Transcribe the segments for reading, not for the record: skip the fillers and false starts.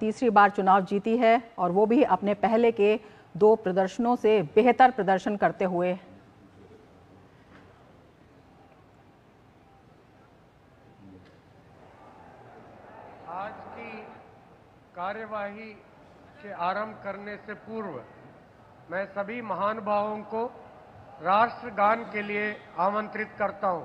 तीसरी बार चुनाव जीती है और वो भी अपने पहले के 2 प्रदर्शनों से बेहतर प्रदर्शन करते हुए। आज की कार्यवाही के आरंभ करने से पूर्व मैं सभी महानुभावों को राष्ट्रगान के लिए आमंत्रित करता हूं।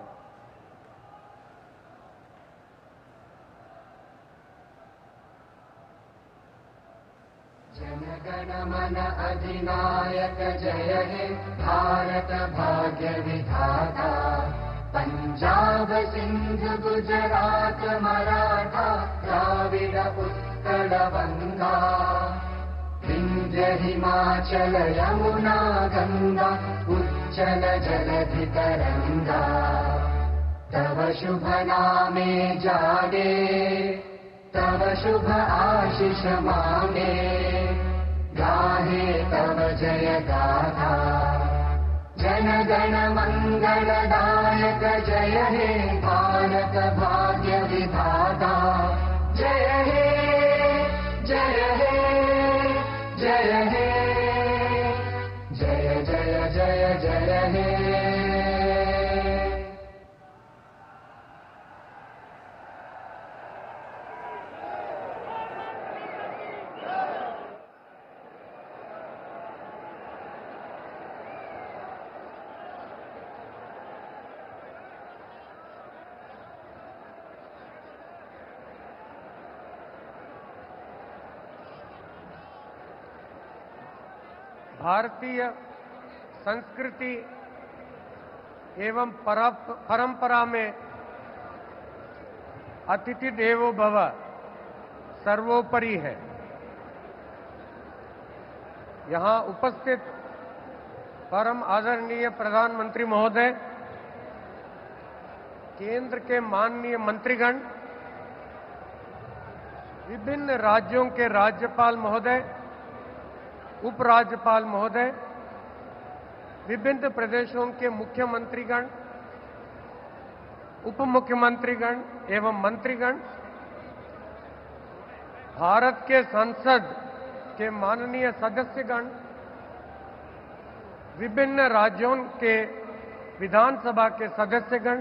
जनगण मन अधिनायक जय हे भारत भाग्य विधाता, पंजाब सिंध गुजरात मराठा द्राविड उत्कल गंगा, विंध्य हिमाचल यमुना गंगा उच्चल जलधि तरंगा, तव शुभ नामे जागे तव शुभ आशीष मांगे, गाहे तव जय गाथा, जन गण मंगलदायक जय हे भारत भाग्य विधाता, जय हे जय हे जय हे जय जय जय जय हे। भारतीय संस्कृति एवं परंपरा में अतिथि देवो भव सर्वोपरि है। यहां उपस्थित परम आदरणीय प्रधानमंत्री महोदय, केंद्र के माननीय मंत्रीगण, विभिन्न राज्यों के राज्यपाल महोदय, उपराज्यपाल महोदय, विभिन्न प्रदेशों के मुख्यमंत्रीगण, उप मुख्यमंत्रीगण एवं मंत्रीगण, भारत के संसद के माननीय सदस्यगण, विभिन्न राज्यों के विधानसभा के सदस्यगण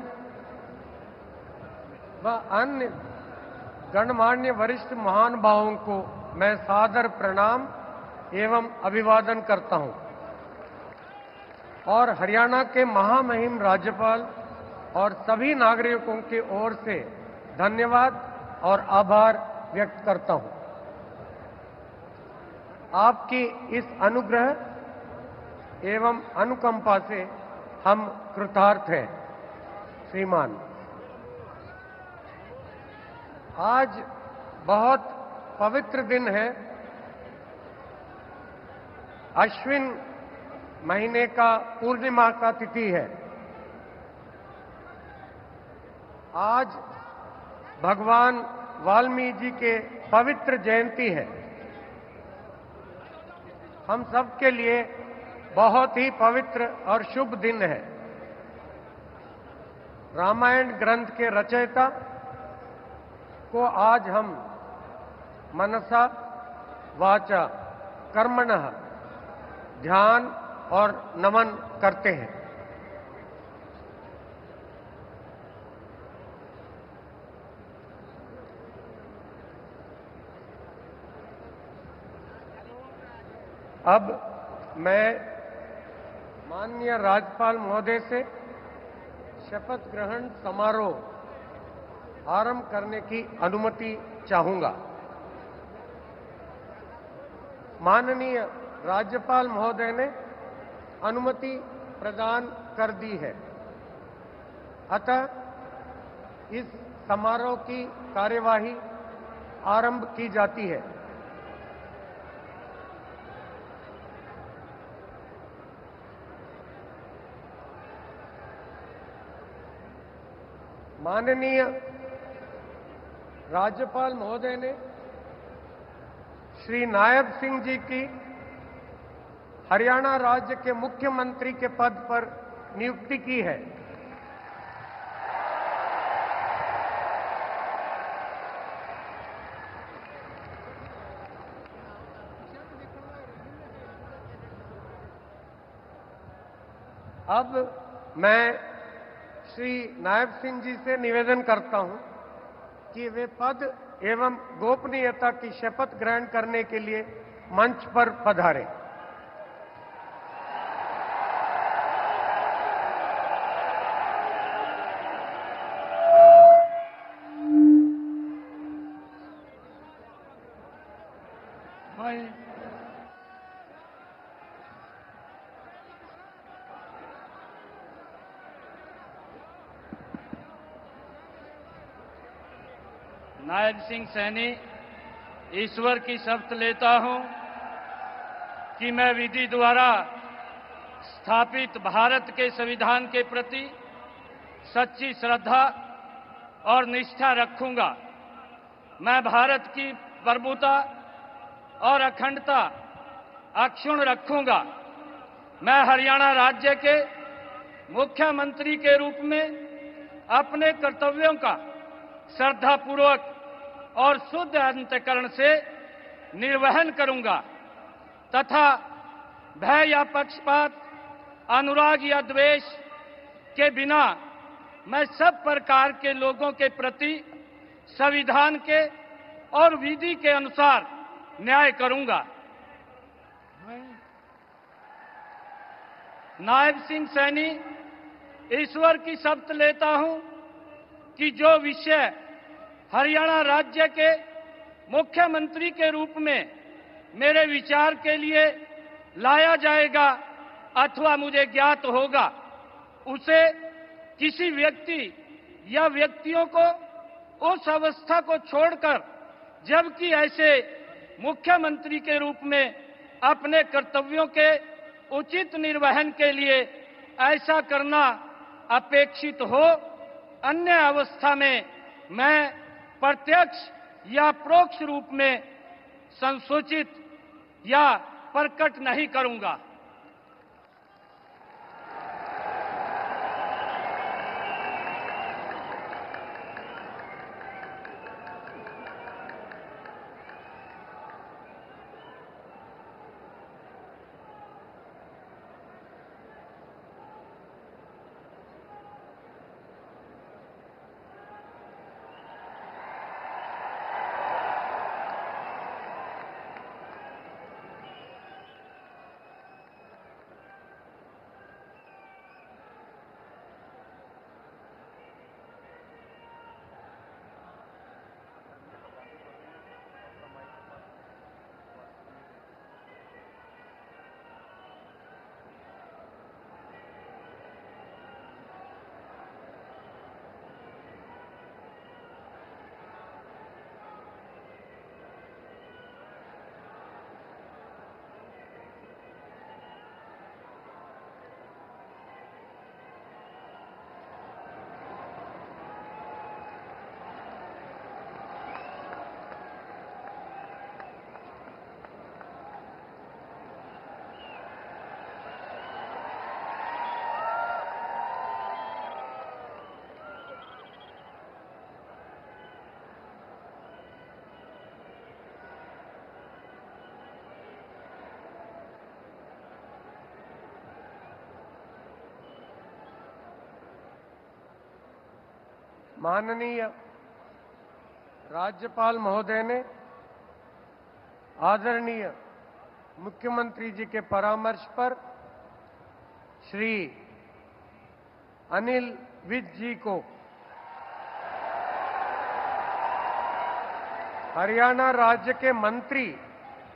व अन्य गणमान्य वरिष्ठ महानुभावों को मैं सादर प्रणाम एवं अभिवादन करता हूं और हरियाणा के महामहिम राज्यपाल और सभी नागरिकों की ओर से धन्यवाद और आभार व्यक्त करता हूं। आपकी इस अनुग्रह एवं अनुकंपा से हम कृतार्थ हैं। श्रीमान, आज बहुत पवित्र दिन है। अश्विन महीने का पूर्णिमा का तिथि है। आज भगवान वाल्मीकि जी के पवित्र जयंती है। हम सब के लिए बहुत ही पवित्र और शुभ दिन है। रामायण ग्रंथ के रचयिता को आज हम मनसा वाचा कर्मणः ध्यान और नमन करते हैं। अब मैं माननीय राज्यपाल महोदय से शपथ ग्रहण समारोह आरंभ करने की अनुमति चाहूंगा। माननीय राज्यपाल महोदय ने अनुमति प्रदान कर दी है। अतः इस समारोह की कार्यवाही आरंभ की जाती है। माननीय राज्यपाल महोदय ने श्री नायब सिंह जी की हरियाणा राज्य के मुख्यमंत्री के पद पर नियुक्ति की है। अब मैं श्री नायब सिंह जी से निवेदन करता हूं कि वे पद एवं गोपनीयता की शपथ ग्रहण करने के लिए मंच पर पधारें। नायब सिंह सैनी ईश्वर की शपथ लेता हूं कि मैं विधि द्वारा स्थापित भारत के संविधान के प्रति सच्ची श्रद्धा और निष्ठा रखूंगा। मैं भारत की प्रभुता और अखंडता अक्षुण्ण रखूंगा। मैं हरियाणा राज्य के मुख्यमंत्री के रूप में अपने कर्तव्यों का श्रद्धापूर्वक और शुद्ध अंतःकरण से निर्वहन करूंगा तथा भय या पक्षपात, अनुराग या द्वेष के बिना मैं सब प्रकार के लोगों के प्रति संविधान के और विधि के अनुसार न्याय करूंगा। नायब सिंह सैनी ईश्वर की शपथ लेता हूं कि जो विषय हरियाणा राज्य के मुख्यमंत्री के रूप में मेरे विचार के लिए लाया जाएगा अथवा मुझे ज्ञात होगा, उसे किसी व्यक्ति या व्यक्तियों को उस अवस्था को छोड़कर, जबकि ऐसे मुख्यमंत्री के रूप में अपने कर्तव्यों के उचित निर्वहन के लिए ऐसा करना अपेक्षित हो, अन्य अवस्था में मैं प्रत्यक्ष या परोक्ष रूप में संसूचित या प्रकट नहीं करूंगा। माननीय राज्यपाल महोदय ने आदरणीय मुख्यमंत्री जी के परामर्श पर श्री अनिल विज जी को हरियाणा राज्य के मंत्री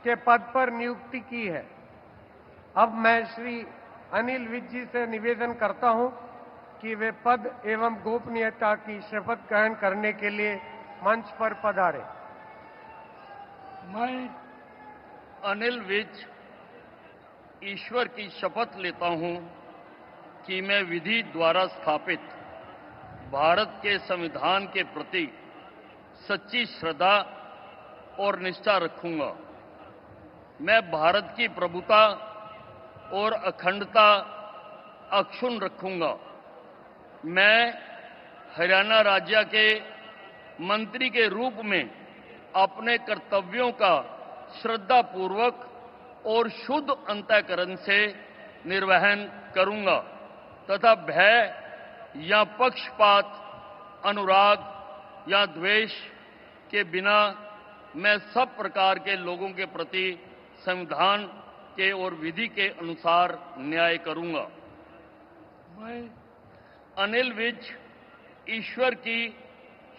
के पद पर नियुक्ति की है। अब मैं श्री अनिल विज जी से निवेदन करता हूं कि वे पद एवं गोपनीयता की शपथ ग्रहण करने के लिए मंच पर पधारें। मैं अनिल विज ईश्वर की शपथ लेता हूं कि मैं विधि द्वारा स्थापित भारत के संविधान के प्रति सच्ची श्रद्धा और निष्ठा रखूंगा। मैं भारत की प्रभुता और अखंडता अक्षुण्ण रखूंगा। मैं हरियाणा राज्य के मंत्री के रूप में अपने कर्तव्यों का श्रद्धापूर्वक और शुद्ध अंतःकरण से निर्वहन करूंगा। तथा भय या पक्षपात, अनुराग या द्वेष के बिना मैं सब प्रकार के लोगों के प्रति संविधान के और विधि के अनुसार न्याय करूंगा। मैं अनिल विज ईश्वर की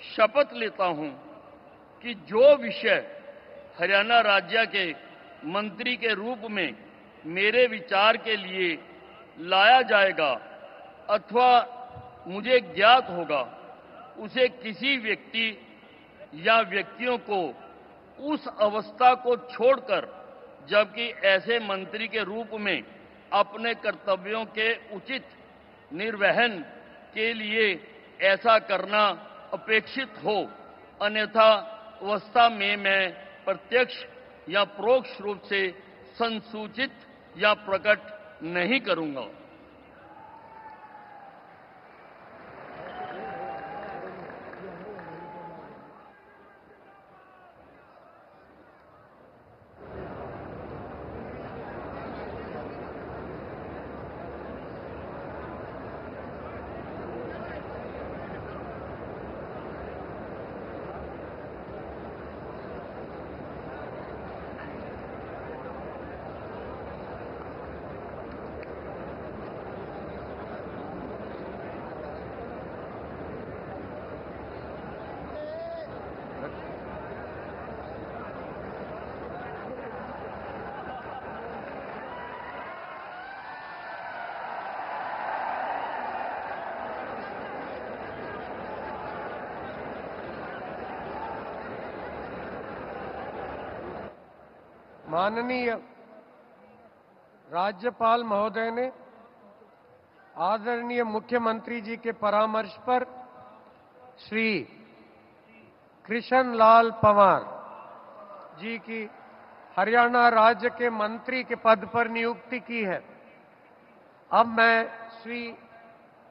शपथ लेता हूं कि जो विषय हरियाणा राज्य के मंत्री के रूप में मेरे विचार के लिए लाया जाएगा अथवा मुझे ज्ञात होगा, उसे किसी व्यक्ति या व्यक्तियों को उस अवस्था को छोड़कर, जबकि ऐसे मंत्री के रूप में अपने कर्तव्यों के उचित निर्वहन के लिए ऐसा करना अपेक्षित हो, अन्यथा अवस्था में मैं प्रत्यक्ष या परोक्ष रूप से संसूचित या प्रकट नहीं करूंगा। माननीय राज्यपाल महोदय ने आदरणीय मुख्यमंत्री जी के परामर्श पर श्री कृष्ण लाल पंवार जी की हरियाणा राज्य के मंत्री के पद पर नियुक्ति की है। अब मैं श्री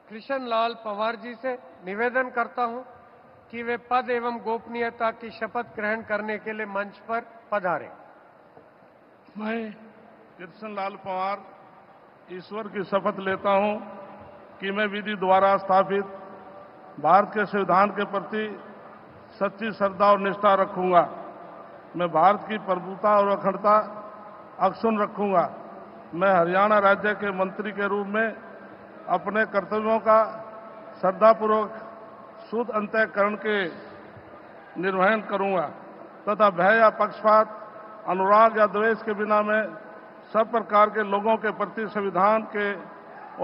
कृष्ण लाल पंवार जी से निवेदन करता हूं कि वे पद एवं गोपनीयता की शपथ ग्रहण करने के लिए मंच पर पधारें। मैं कृष्ण लाल पंवार ईश्वर की शपथ लेता हूं कि मैं विधि द्वारा स्थापित भारत के संविधान के प्रति सच्ची श्रद्धा और निष्ठा रखूंगा। मैं भारत की प्रभुता और अखंडता अक्षुण्ण रखूंगा। मैं हरियाणा राज्य के मंत्री के रूप में अपने कर्तव्यों का श्रद्धापूर्वक शुद्ध अंतःकरण के निर्वहन करूंगा तथा भय या पक्षपात, अनुराग या द्वेष के बिना मैं सब प्रकार के लोगों के प्रति संविधान के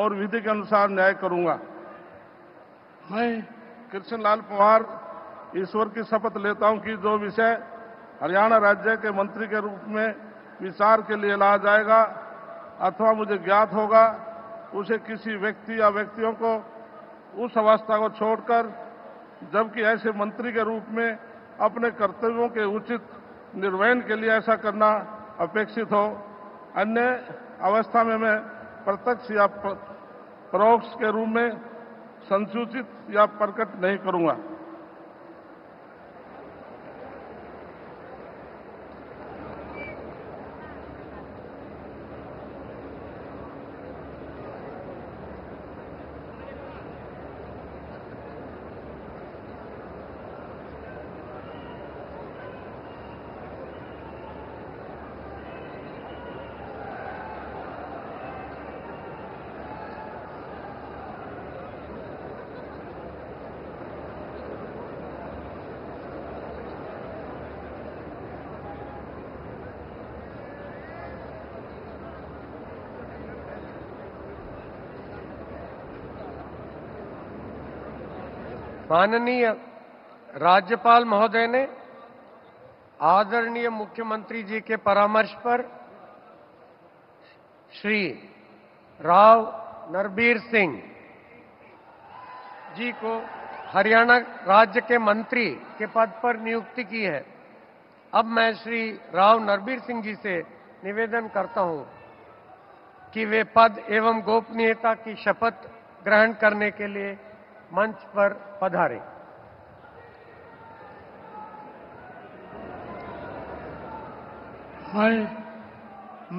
और विधि के अनुसार न्याय करूंगा। मैं कृष्ण लाल पंवार ईश्वर की शपथ लेता हूं कि जो विषय हरियाणा राज्य के मंत्री के रूप में विचार के लिए लाया जाएगा अथवा मुझे ज्ञात होगा, उसे किसी व्यक्ति या व्यक्तियों को उस अवस्था को छोड़कर, जबकि ऐसे मंत्री के रूप में अपने कर्तव्यों के उचित निर्वहन के लिए ऐसा करना अपेक्षित हो, अन्य अवस्था में मैं प्रत्यक्ष या परोक्ष के रूप में संसूचित या प्रकट नहीं करूंगा। माननीय राज्यपाल महोदय ने आदरणीय मुख्यमंत्री जी के परामर्श पर श्री राव नरबीर सिंह जी को हरियाणा राज्य के मंत्री के पद पर नियुक्ति की है। अब मैं श्री राव नरबीर सिंह जी से निवेदन करता हूं कि वे पद एवं गोपनीयता की शपथ ग्रहण करने के लिए मंच पर पधारें।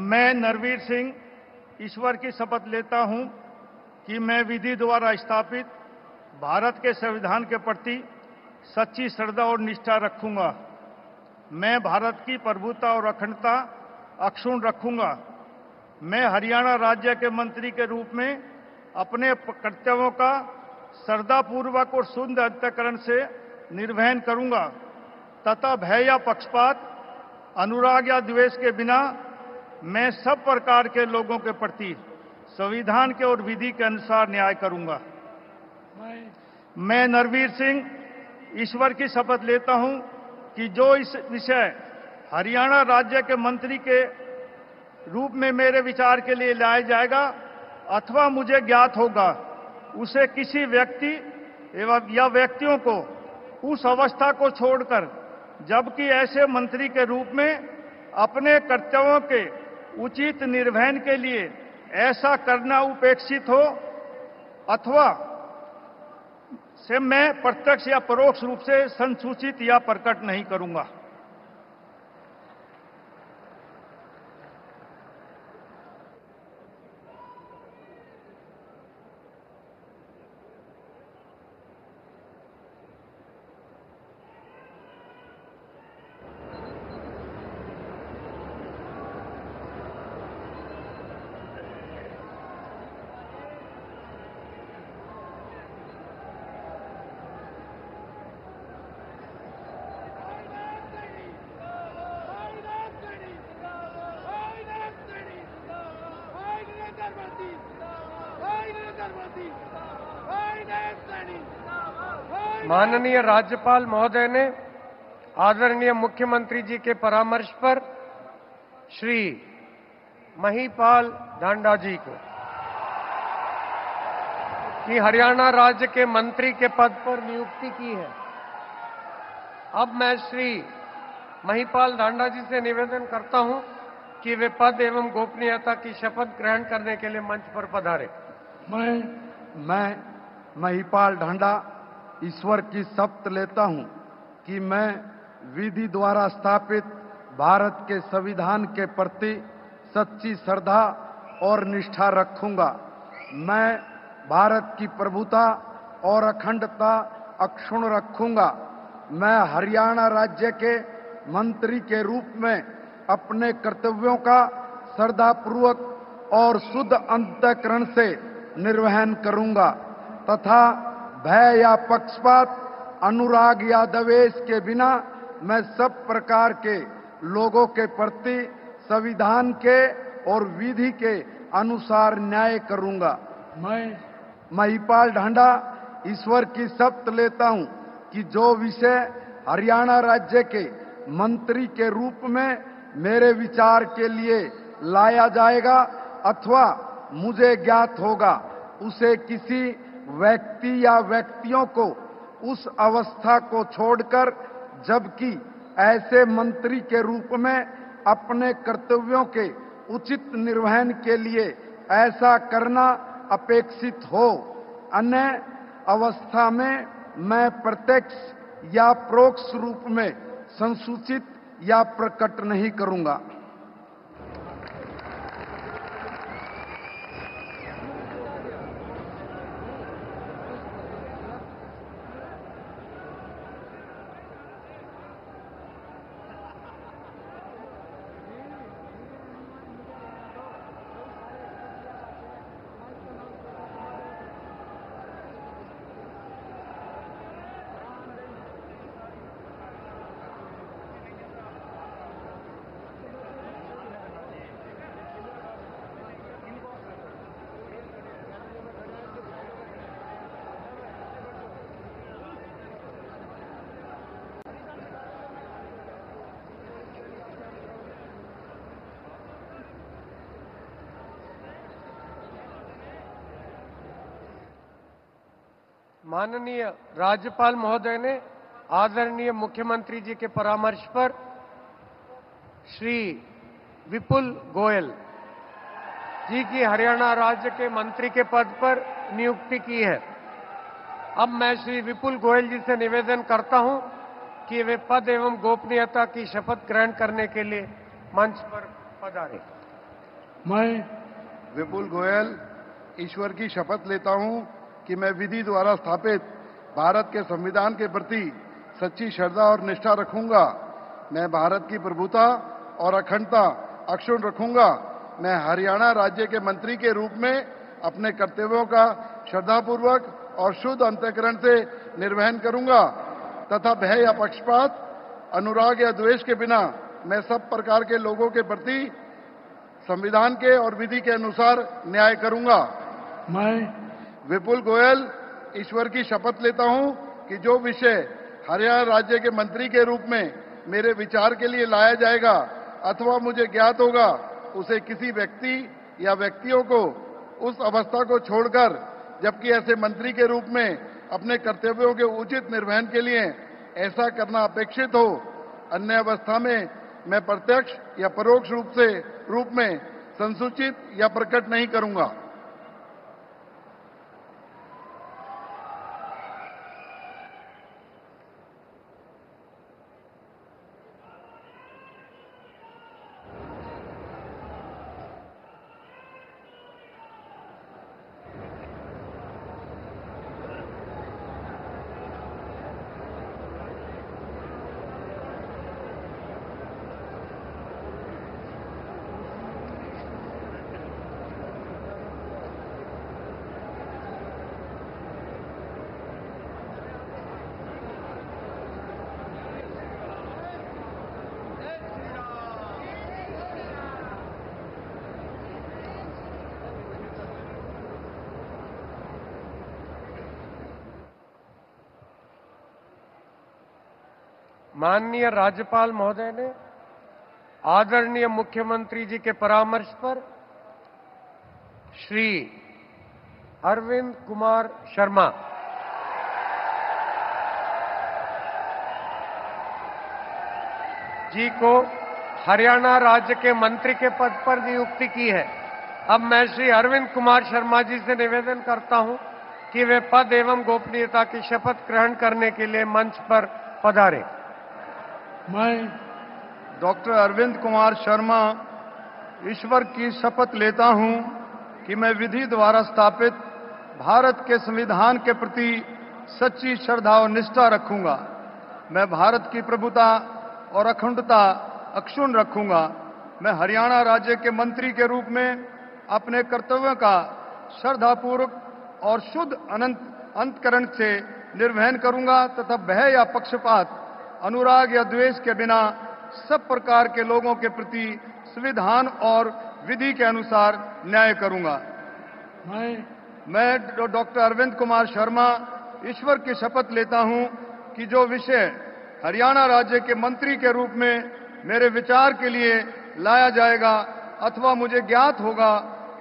मैं नरवीर सिंह ईश्वर की शपथ लेता हूं कि मैं विधि द्वारा स्थापित भारत के संविधान के प्रति सच्ची श्रद्धा और निष्ठा रखूंगा। मैं भारत की प्रभुता और अखंडता अक्षुण्ण रखूंगा। मैं हरियाणा राज्य के मंत्री के रूप में अपने कर्तव्यों का श्रद्धापूर्वक और शुद्ध अंतःकरण से निर्वहन करूंगा तथा भय या पक्षपात, अनुराग या द्वेष के बिना मैं सब प्रकार के लोगों के प्रति संविधान के और विधि के अनुसार न्याय करूंगा। मैं नरवीर सिंह ईश्वर की शपथ लेता हूं कि जो इस विषय हरियाणा राज्य के मंत्री के रूप में मेरे विचार के लिए लाया जाएगा अथवा मुझे ज्ञात होगा, उसे किसी व्यक्ति एवं या व्यक्तियों को उस अवस्था को छोड़कर, जबकि ऐसे मंत्री के रूप में अपने कर्तव्यों के उचित निर्वहन के लिए ऐसा करना उपेक्षित हो अथवा से मैं प्रत्यक्ष या परोक्ष रूप से संसूचित या प्रकट नहीं करूंगा। माननीय राज्यपाल महोदय ने आदरणीय मुख्यमंत्री जी के परामर्श पर श्री महिपाल ढांडा जी को कि हरियाणा राज्य के मंत्री के पद पर नियुक्ति की है। अब मैं श्री महिपाल ढांडा जी से निवेदन करता हूं कि वे पद एवं गोपनीयता की शपथ ग्रहण करने के लिए मंच पर पधारे। मैं महिपाल ढांडा ईश्वर की शपथ लेता हूं कि मैं विधि द्वारा स्थापित भारत के संविधान के प्रति सच्ची श्रद्धा और निष्ठा रखूंगा। मैं भारत की प्रभुता और अखंडता अक्षुण्ण रखूंगा। मैं हरियाणा राज्य के मंत्री के रूप में अपने कर्तव्यों का श्रद्धापूर्वक और शुद्ध अंतःकरण से निर्वहन करूंगा तथा भय या पक्षपात, अनुराग या द्वेष के बिना मैं सब प्रकार के लोगों के प्रति संविधान के और विधि के अनुसार न्याय करूंगा। मैं महिपाल ढांडा ईश्वर की शपथ लेता हूं कि जो विषय हरियाणा राज्य के मंत्री के रूप में मेरे विचार के लिए लाया जाएगा अथवा मुझे ज्ञात होगा, उसे किसी व्यक्ति या व्यक्तियों को उस अवस्था को छोड़कर, जबकि ऐसे मंत्री के रूप में अपने कर्तव्यों के उचित निर्वहन के लिए ऐसा करना अपेक्षित हो, अन्य अवस्था में मैं प्रत्यक्ष या परोक्ष रूप में संसूचित या प्रकट नहीं करूंगा। माननीय राज्यपाल महोदय ने आदरणीय मुख्यमंत्री जी के परामर्श पर श्री विपुल गोयल जी की हरियाणा राज्य के मंत्री के पद पर नियुक्ति की है। अब मैं श्री विपुल गोयल जी से निवेदन करता हूं कि वे पद एवं गोपनीयता की शपथ ग्रहण करने के लिए मंच पर पधारें। मैं विपुल गोयल ईश्वर की शपथ लेता हूं कि मैं विधि द्वारा स्थापित भारत के संविधान के प्रति सच्ची श्रद्धा और निष्ठा रखूंगा। मैं भारत की प्रभुता और अखंडता अक्षुण्ण रखूंगा। मैं हरियाणा राज्य के मंत्री के रूप में अपने कर्तव्यों का श्रद्धापूर्वक और शुद्ध अंतःकरण से निर्वहन करूंगा तथा भय या पक्षपात, अनुराग या द्वेष के बिना मैं सब प्रकार के लोगों के प्रति संविधान के और विधि के अनुसार न्याय करूंगा। मैं विपुल गोयल ईश्वर की शपथ लेता हूं कि जो विषय हरियाणा राज्य के मंत्री के रूप में मेरे विचार के लिए लाया जाएगा अथवा मुझे ज्ञात होगा, उसे किसी व्यक्ति या व्यक्तियों को उस अवस्था को छोड़कर, जबकि ऐसे मंत्री के रूप में अपने कर्तव्यों के उचित निर्वहन के लिए ऐसा करना अपेक्षित हो, अन्य अवस्था में मैं प्रत्यक्ष या परोक्ष रूप में संसूचित या प्रकट नहीं करूंगा। माननीय राज्यपाल महोदय ने आदरणीय मुख्यमंत्री जी के परामर्श पर श्री अरविंद कुमार शर्मा जी को हरियाणा राज्य के मंत्री के पद पर नियुक्ति की है। अब मैं श्री अरविंद कुमार शर्मा जी से निवेदन करता हूं कि वे पद एवं गोपनीयता की शपथ ग्रहण करने के लिए मंच पर पधारें। मैं डॉक्टर अरविंद कुमार शर्मा ईश्वर की शपथ लेता हूं कि मैं विधि द्वारा स्थापित भारत के संविधान के प्रति सच्ची श्रद्धा और निष्ठा रखूंगा। मैं भारत की प्रभुता और अखंडता अक्षुण्ण रखूंगा। मैं हरियाणा राज्य के मंत्री के रूप में अपने कर्तव्यों का श्रद्धापूर्वक और शुद्ध अंतःकरण से निर्वहन करूंगा तथा भय या पक्षपात, अनुराग या द्वेष के बिना सब प्रकार के लोगों के प्रति संविधान और विधि के अनुसार न्याय करूंगा। मैं डॉक्टर अरविंद कुमार शर्मा ईश्वर की शपथ लेता हूं कि जो विषय हरियाणा राज्य के मंत्री के रूप में मेरे विचार के लिए लाया जाएगा अथवा मुझे ज्ञात होगा,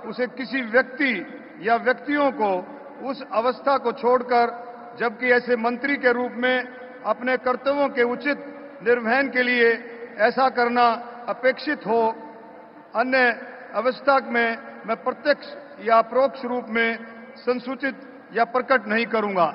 उसे किसी व्यक्ति या व्यक्तियों को उस अवस्था को छोड़कर, जबकि ऐसे मंत्री के रूप में अपने कर्तव्यों के उचित निर्वहन के लिए ऐसा करना अपेक्षित हो, अन्य अवस्था में मैं प्रत्यक्ष या परोक्ष रूप में संसूचित या प्रकट नहीं करूंगा।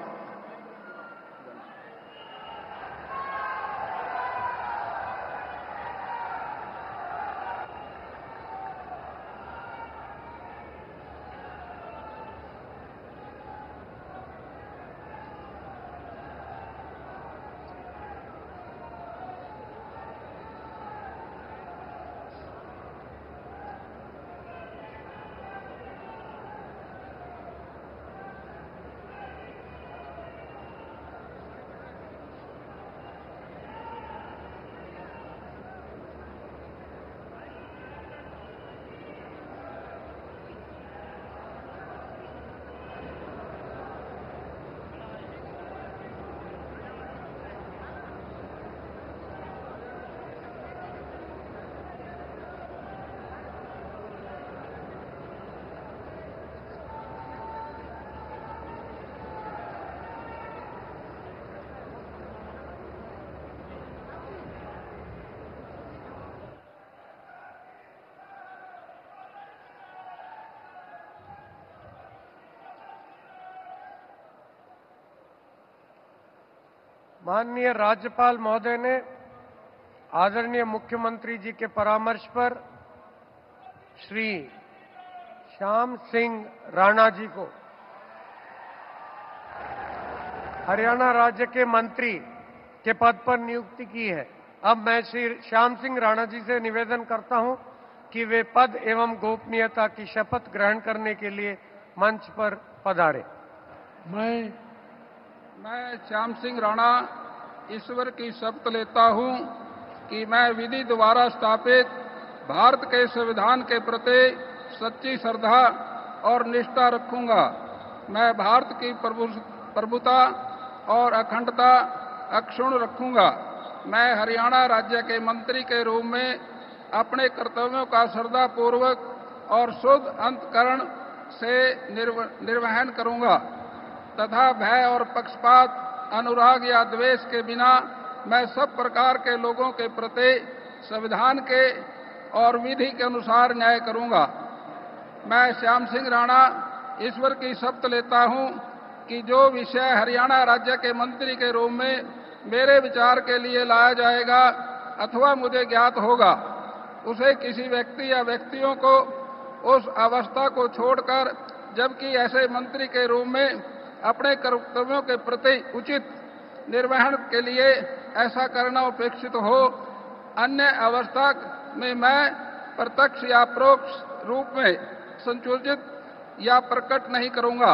माननीय राज्यपाल महोदय ने आदरणीय मुख्यमंत्री जी के परामर्श पर श्री श्याम सिंह राणा जी को हरियाणा राज्य के मंत्री के पद पर नियुक्ति की है। अब मैं श्री श्याम सिंह राणा जी से निवेदन करता हूं कि वे पद एवं गोपनीयता की शपथ ग्रहण करने के लिए मंच पर पधारे। मैं श्याम सिंह राणा ईश्वर की शपथ लेता हूं कि मैं विधि द्वारा स्थापित भारत के संविधान के प्रति सच्ची श्रद्धा और निष्ठा रखूंगा। मैं भारत की प्रभुता और अखंडता अक्षुण्ण रखूंगा। मैं हरियाणा राज्य के मंत्री के रूप में अपने कर्तव्यों का श्रद्धापूर्वक और शुद्ध अंतःकरण से निर्वहन करूंगा तथा भय और पक्षपात, अनुराग या द्वेष के बिना मैं सब प्रकार के लोगों के प्रति संविधान के और विधि के अनुसार न्याय करूंगा। मैं श्याम सिंह राणा ईश्वर की शपथ लेता हूं कि जो विषय हरियाणा राज्य के मंत्री के रूप में मेरे विचार के लिए लाया जाएगा अथवा मुझे ज्ञात होगा, उसे किसी व्यक्ति या व्यक्तियों को उस अवस्था को छोड़कर, जबकि ऐसे मंत्री के रूप में अपने कर्तव्यों के प्रति उचित निर्वहन के लिए ऐसा करना अपेक्षित हो, अन्य अवस्था में मैं प्रत्यक्ष या परोक्ष रूप में संयोजित या प्रकट नहीं करूंगा।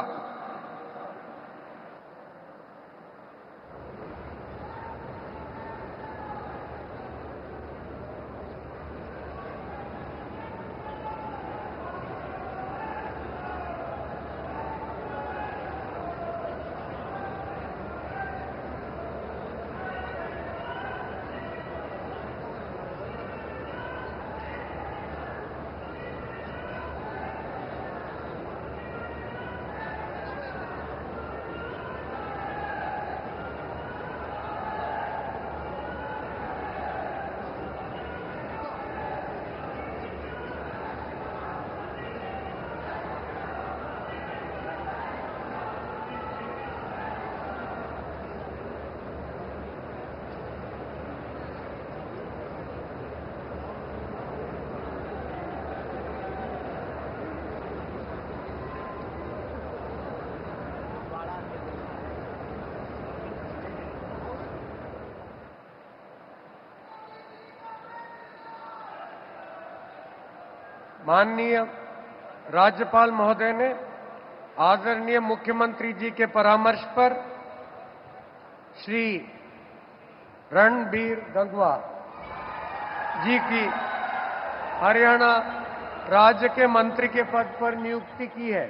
माननीय राज्यपाल महोदय ने आदरणीय मुख्यमंत्री जी के परामर्श पर श्री रणबीर गंगवा जी की हरियाणा राज्य के मंत्री के पद पर नियुक्ति की है।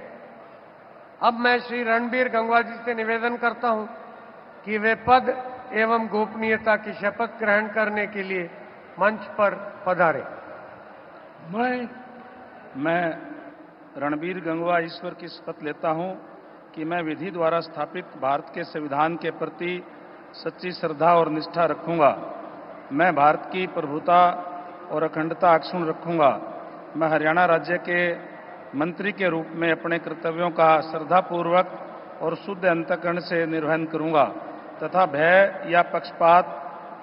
अब मैं श्री रणबीर गंगवा जी से निवेदन करता हूं कि वे पद एवं गोपनीयता की शपथ ग्रहण करने के लिए मंच पर पधारे। मैं रणबीर गंगवा ईश्वर की शपथ लेता हूं कि मैं विधि द्वारा स्थापित भारत के संविधान के प्रति सच्ची श्रद्धा और निष्ठा रखूंगा। मैं भारत की प्रभुता और अखंडता अक्षुण्ण रखूंगा। मैं हरियाणा राज्य के मंत्री के रूप में अपने कर्तव्यों का श्रद्धापूर्वक और शुद्ध अंतःकरण से निर्वहन करूंगा तथा भय या पक्षपात,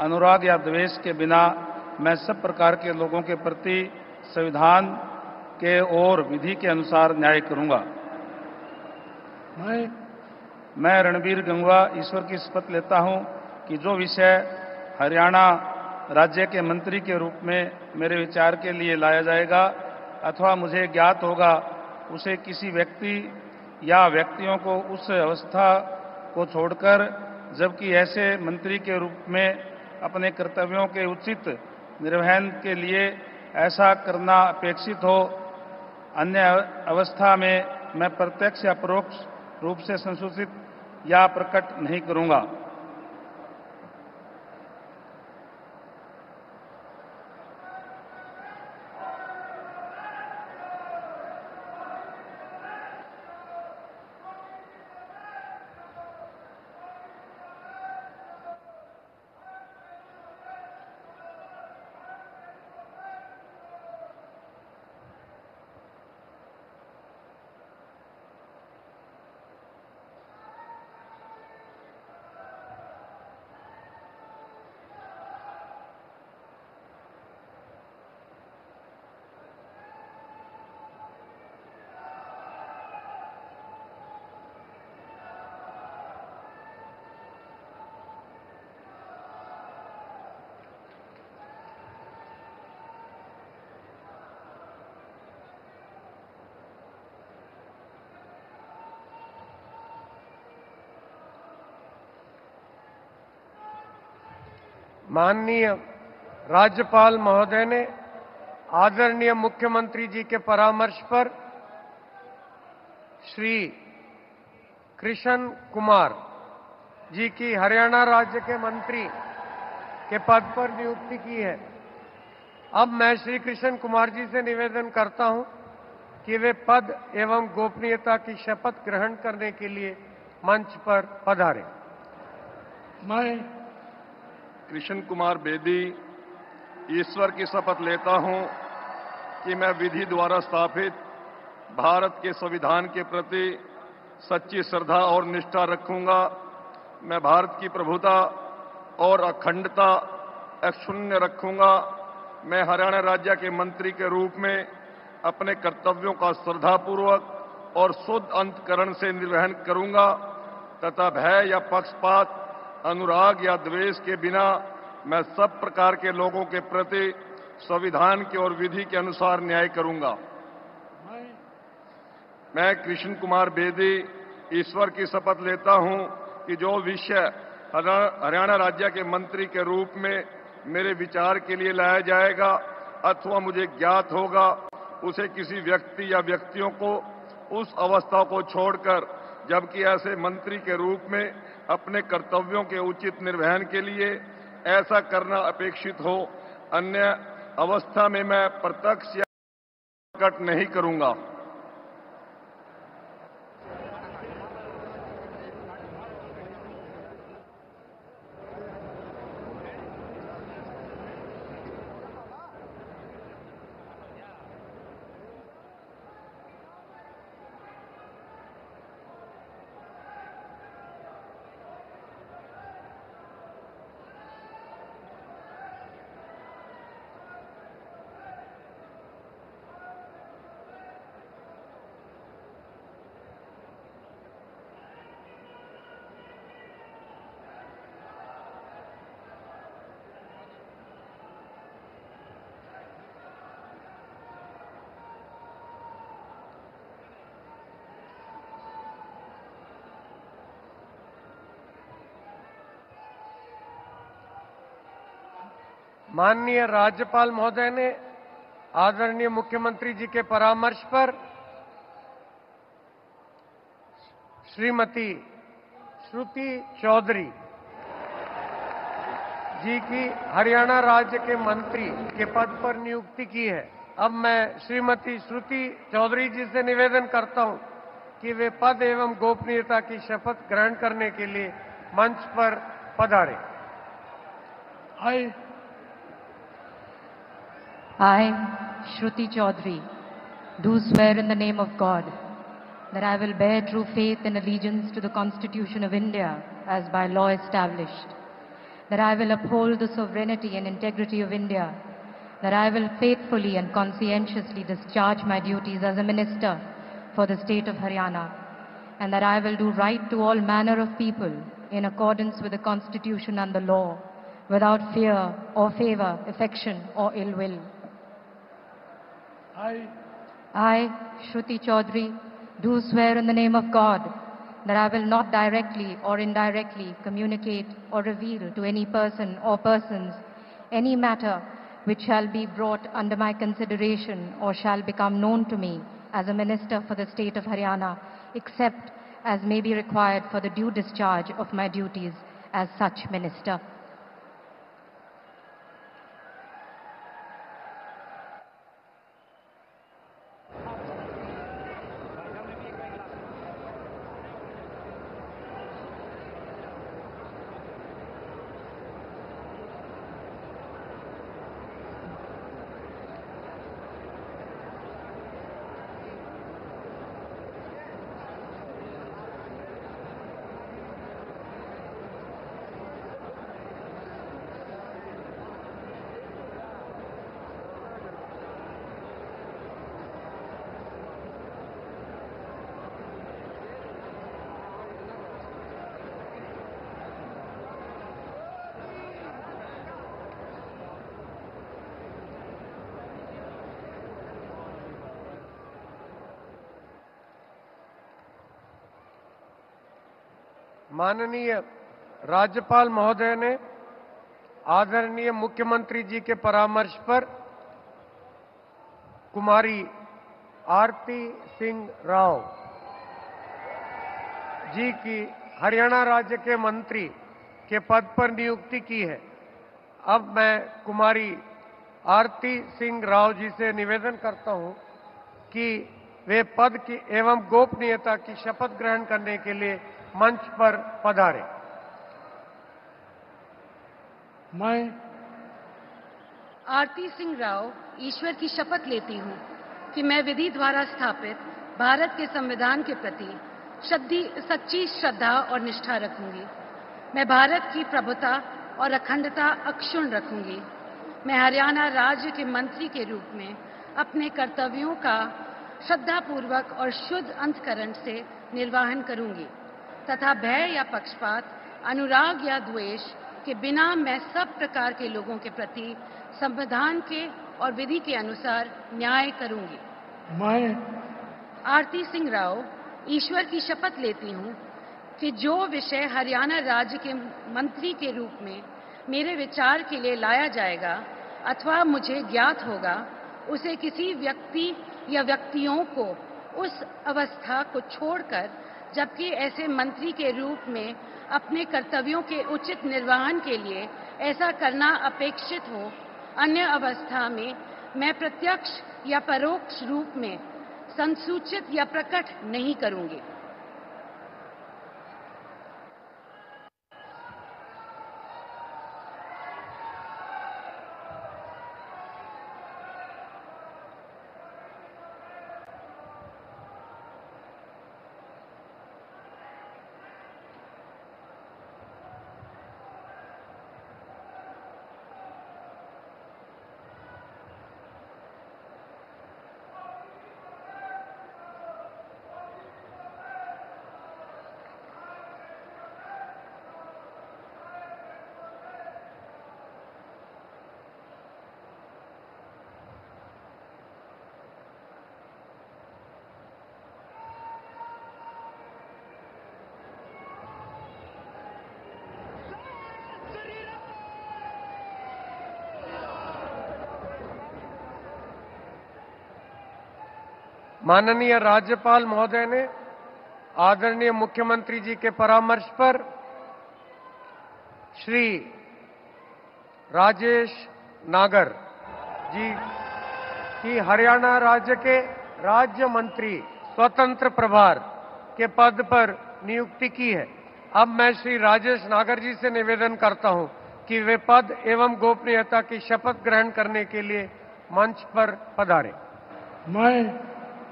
अनुराग या द्वेष के बिना मैं सब प्रकार के लोगों के प्रति संविधान के और विधि के अनुसार न्याय करूंगा। मैं रणबीर गंगवा ईश्वर की शपथ लेता हूं कि जो विषय हरियाणा राज्य के मंत्री के रूप में मेरे विचार के लिए लाया जाएगा अथवा मुझे ज्ञात होगा, उसे किसी व्यक्ति या व्यक्तियों को उस अवस्था को छोड़कर, जबकि ऐसे मंत्री के रूप में अपने कर्तव्यों के उचित निर्वहन के लिए ऐसा करना अपेक्षित हो, अन्य अवस्था में मैं प्रत्यक्ष या परोक्ष रूप से संसूचित या प्रकट नहीं करूंगा। माननीय राज्यपाल महोदय ने आदरणीय मुख्यमंत्री जी के परामर्श पर श्री कृष्ण कुमार जी की हरियाणा राज्य के मंत्री के पद पर नियुक्ति की है। अब मैं श्री कृष्ण कुमार जी से निवेदन करता हूं कि वे पद एवं गोपनीयता की शपथ ग्रहण करने के लिए मंच पर पधारें। मैं कृष्ण कुमार बेदी ईश्वर की शपथ लेता हूं कि मैं विधि द्वारा स्थापित भारत के संविधान के प्रति सच्ची श्रद्धा और निष्ठा रखूंगा। मैं भारत की प्रभुता और अखंडता अक्षुण्ण रखूंगा। मैं हरियाणा राज्य के मंत्री के रूप में अपने कर्तव्यों का श्रद्धापूर्वक और शुद्ध अंतकरण से निर्वहन करूंगा तथा भय या पक्षपात, अनुराग या द्वेष के बिना मैं सब प्रकार के लोगों के प्रति संविधान के और विधि के अनुसार न्याय करूंगा। मैं कृष्ण कुमार बेदी ईश्वर की शपथ लेता हूं कि जो विषय हरियाणा राज्य के मंत्री के रूप में मेरे विचार के लिए लाया जाएगा अथवा मुझे ज्ञात होगा, उसे किसी व्यक्ति या व्यक्तियों को उस अवस्था को छोड़कर, जबकि ऐसे मंत्री के रूप में अपने कर्तव्यों के उचित निर्वहन के लिए ऐसा करना अपेक्षित हो, अन्य अवस्था में मैं प्रत्यक्ष या प्रकट नहीं करूंगा। माननीय राज्यपाल महोदय ने आदरणीय मुख्यमंत्री जी के परामर्श पर श्रीमती श्रुति चौधरी जी की हरियाणा राज्य के मंत्री के पद पर नियुक्ति की है। अब मैं श्रीमती श्रुति चौधरी जी से निवेदन करता हूं कि वे पद एवं गोपनीयता की शपथ ग्रहण करने के लिए मंच पर पधारें। I, Shruti Chaudhary, do swear in the name of God that I will bear true faith and allegiance to the Constitution of India as by law established, that I will uphold the sovereignty and integrity of India, that I will faithfully and conscientiously discharge my duties as a minister for the state of Haryana, and that I will do right to all manner of people in accordance with the Constitution and the law, without fear or favor, affection or ill will. I, Shruti Chaudhary, do swear in the name of God that I will not directly or indirectly communicate or reveal to any person or persons any matter which shall be brought under my consideration or shall become known to me as a minister for the state of Haryana, except as may be required for the due discharge of my duties as such minister. माननीय राज्यपाल महोदय ने आदरणीय मुख्यमंत्री जी के परामर्श पर कुमारी आरती सिंह राव जी की हरियाणा राज्य के मंत्री के पद पर नियुक्ति की है। अब मैं कुमारी आरती सिंह राव जी से निवेदन करता हूं कि वे पद की एवं गोपनीयता की शपथ ग्रहण करने के लिए मंच पर पधारें। मैं आरती सिंह राव ईश्वर की शपथ लेती हूँ कि मैं विधि द्वारा स्थापित भारत के संविधान के प्रति सच्ची श्रद्धा और निष्ठा रखूंगी। मैं भारत की प्रभुता और अखंडता अक्षुण्ण रखूंगी। मैं हरियाणा राज्य के मंत्री के रूप में अपने कर्तव्यों का श्रद्धापूर्वक और शुद्ध अंतःकरण से निर्वहन करूंगी तथा भय या पक्षपात, अनुराग या द्वेष के बिना मैं सब प्रकार के लोगों के प्रति संविधान के और विधि के अनुसार न्याय करूंगी। मैं आरती सिंह राव ईश्वर की शपथ लेती हूँ कि जो विषय हरियाणा राज्य के मंत्री के रूप में मेरे विचार के लिए लाया जाएगा अथवा मुझे ज्ञात होगा, उसे किसी व्यक्ति या व्यक्तियों को उस अवस्था को छोड़कर, जबकि ऐसे मंत्री के रूप में अपने कर्तव्यों के उचित निर्वहन के लिए ऐसा करना अपेक्षित हो, अन्य अवस्था में मैं प्रत्यक्ष या परोक्ष रूप में संसूचित या प्रकट नहीं करूंगी। माननीय राज्यपाल महोदय ने आदरणीय मुख्यमंत्री जी के परामर्श पर श्री राजेश नागर जी की हरियाणा राज्य के राज्य मंत्री स्वतंत्र प्रभार के पद पर नियुक्ति की है। अब मैं श्री राजेश नागर जी से निवेदन करता हूं कि वे पद एवं गोपनीयता की शपथ ग्रहण करने के लिए मंच पर पधारें।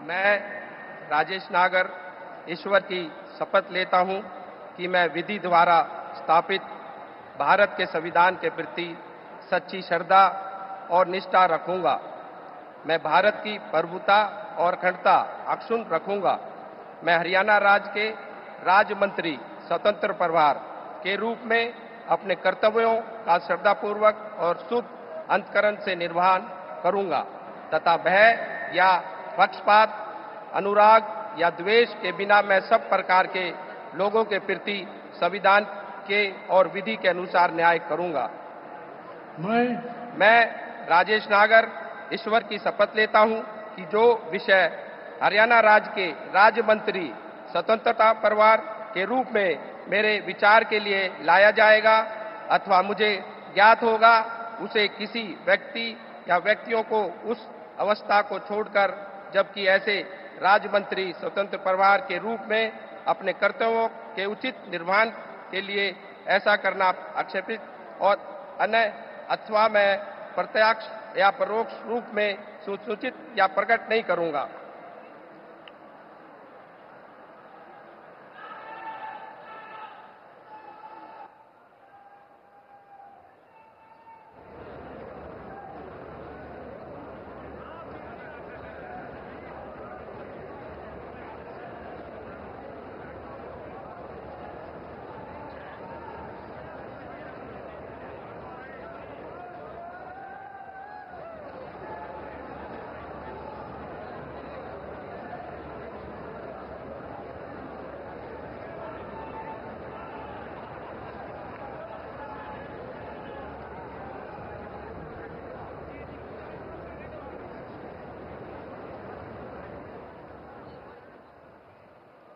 मैं राजेश नागर ईश्वर की शपथ लेता हूं कि मैं विधि द्वारा स्थापित भारत के संविधान के प्रति सच्ची श्रद्धा और निष्ठा रखूंगा। मैं भारत की प्रभुता और अखंडता अक्षुण्ण रखूंगा। मैं हरियाणा राज्य के राज्य मंत्री स्वतंत्र प्रभार के रूप में अपने कर्तव्यों का श्रद्धापूर्वक और शुद्ध अंतःकरण से निर्वहन करूंगा तथा भय या पक्षपात, अनुराग या द्वेष के बिना मैं सब प्रकार के लोगों के प्रति संविधान के और विधि के अनुसार न्याय करूंगा। मैं राजेश नागर ईश्वर की शपथ लेता हूं कि जो विषय हरियाणा राज्य के राज्य मंत्री स्वतंत्रता प्रभार के रूप में मेरे विचार के लिए लाया जाएगा अथवा मुझे ज्ञात होगा, उसे किसी व्यक्ति या व्यक्तियों को उस अवस्था को छोड़कर, जबकि ऐसे राज्य मंत्री स्वतंत्र प्रभार के रूप में अपने कर्तव्यों के उचित निर्वहन के लिए ऐसा करना आक्षेपित और अन्य अथवा मैं प्रत्यक्ष या परोक्ष रूप में सूचित या प्रकट नहीं करूंगा।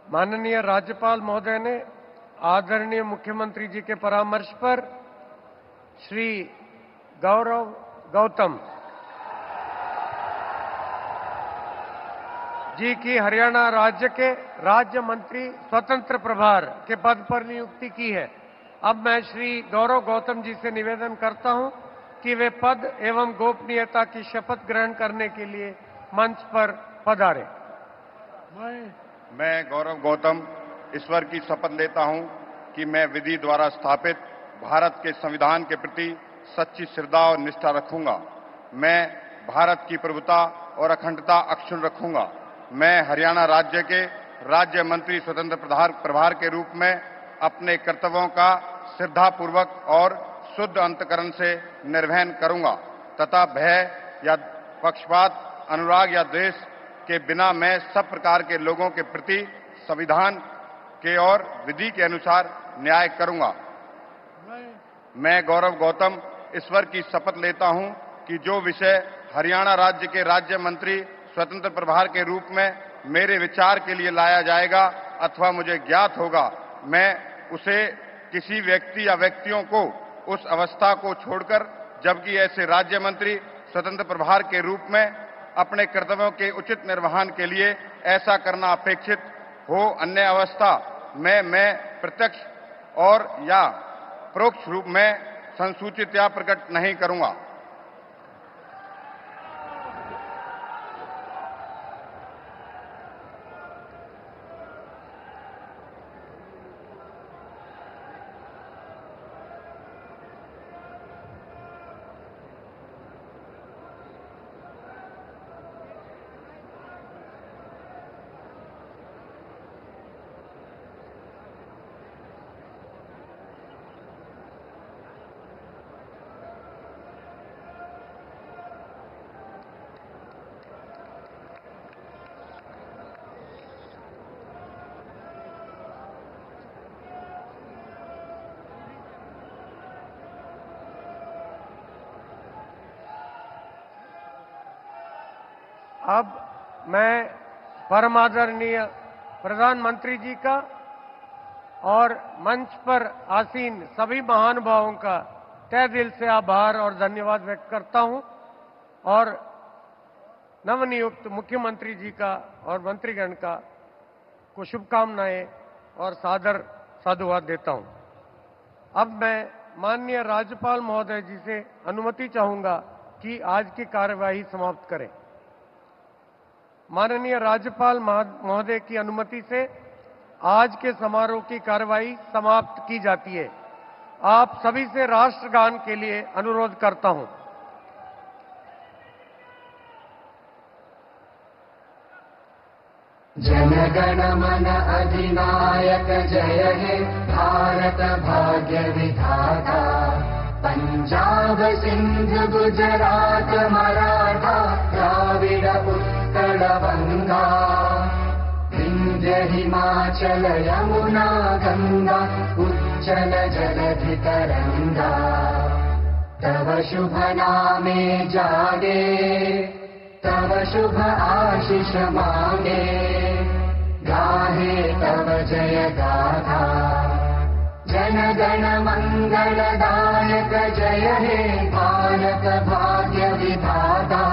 माननीय राज्यपाल महोदय ने आदरणीय मुख्यमंत्री जी के परामर्श पर श्री गौरव गौतम जी की हरियाणा राज्य के राज्य मंत्री स्वतंत्र प्रभार के पद पर नियुक्ति की है। अब मैं श्री गौरव गौतम जी से निवेदन करता हूं कि वे पद एवं गोपनीयता की शपथ ग्रहण करने के लिए मंच पर पधारें। मैं गौरव गौतम ईश्वर की शपथ लेता हूं कि मैं विधि द्वारा स्थापित भारत के संविधान के प्रति सच्ची श्रद्धा और निष्ठा रखूंगा। मैं भारत की प्रभुता और अखंडता अक्षुण्ण रखूंगा। मैं हरियाणा राज्य के राज्य मंत्री स्वतंत्र प्रभार के रूप में अपने कर्तव्यों का श्रद्धापूर्वक और शुद्ध अंतकरण से निर्वहन करूंगा तथा भय या पक्षपात, अनुराग या द्वेष के बिना मैं सब प्रकार के लोगों के प्रति संविधान के और विधि के अनुसार न्याय करूंगा। मैं गौरव गौतम ईश्वर की शपथ लेता हूं कि जो विषय हरियाणा राज्य के राज्य मंत्री स्वतंत्र प्रभार के रूप में मेरे विचार के लिए लाया जाएगा अथवा मुझे ज्ञात होगा, मैं उसे किसी व्यक्ति या व्यक्तियों को उस अवस्था को छोड़कर, जबकि ऐसे राज्य मंत्री स्वतंत्र प्रभार के रूप में अपने कर्तव्यों के उचित निर्वहन के लिए ऐसा करना अपेक्षित हो, अन्य अवस्था मैं प्रत्यक्ष और या परोक्ष रूप में संसूचित या प्रकट नहीं करूंगा। अब मैं परमादरणीय प्रधानमंत्री जी का और मंच पर आसीन सभी महानुभावों का तहे दिल से आभार और धन्यवाद व्यक्त करता हूं और नवनियुक्त मुख्यमंत्री जी का और मंत्रीगण का को शुभकामनाएं और सादर साधुवाद देता हूं। अब मैं माननीय राज्यपाल महोदय जी से अनुमति चाहूंगा कि आज की कार्यवाही समाप्त करें। माननीय राज्यपाल महोदय की अनुमति से आज के समारोह की कार्यवाही समाप्त की जाती है। आप सभी से राष्ट्रगान के लिए अनुरोध करता हूं। जनगण मन अधिनायक जय हे भारत भाग्य विधाता, पंजाब सिंध गुजरात मराठा द्राविड उत्कल बंगा, विंध्य हिमाचल यमुना गंगा उच्चल जलधि तरंगा, तव शुभ नामे जागे तव शुभ आशीष मांगे, गाहे तव जय गाथा, जन गण मंगलदायक जय हे भारत भाग्य विधाता।